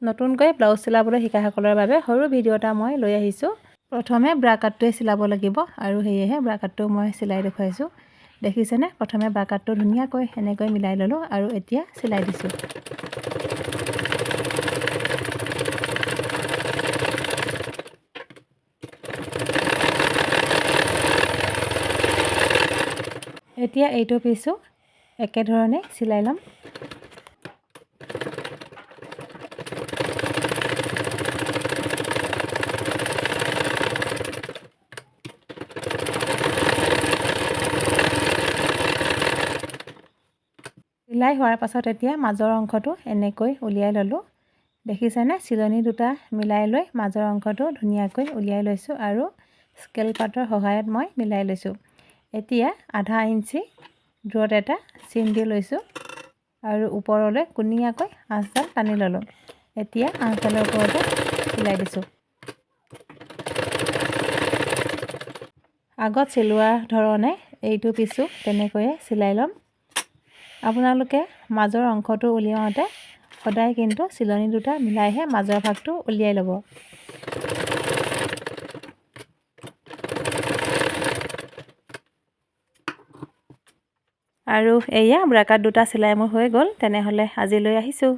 নতুনকৈ ব্লাউজ চিলাবলৈ শিকাসকলৰ বাবে সৰু ভিডিঅ' এটা মই লৈ আহিছোঁ। প্ৰথমে ব্ৰা কাটটোৱে চিলাব লাগিব আৰু সেয়েহে ব্ৰা কাটটো মই চিলাই দেখুৱাইছোঁ। দেখিছেনে? প্ৰথমে ব্ৰা কাটটো ধুনীয়াকৈ এনেকৈ মিলাই ল'লোঁ আৰু এতিয়া চিলাই দিছোঁ। এতিয়া এইটো পিছো একেধৰণে চিলাই ল'ম। চিলাই হোৱাৰ পাছত এতিয়া মাজৰ অংশটো এনেকৈ উলিয়াই ল'লোঁ। দেখিছেনে? চিলনি দুটা মিলাই লৈ মাজৰ অংশটো ধুনীয়াকৈ উলিয়াই লৈছোঁ আৰু স্কেল পাতৰ সহায়ত মই মিলাই লৈছোঁ। এতিয়া আধা ইঞ্চি দূৰত এটা চিন দি লৈছোঁ আৰু ওপৰলৈ কুনিয়াকৈ আঁচডাল টানি ল'লোঁ। এতিয়া আঁচডালৰ ওপৰতে চিলাই দিছোঁ। আগত চিলোৱা ধৰণে এইটো পিছো তেনেকৈয়ে চিলাই ল'ম। আপোনালোকে মাজৰ অংশটো উলিয়াওঁতে সদায় কিন্তু চিলনি দুটা মিলাইহে মাজৰ ভাগটো উলিয়াই ল'ব। আৰু এয়া ব্ৰা কাট দুটা চিলাই মোৰ হৈ গ'ল। তেনেহ'লে আজিলৈ আহিছোঁ।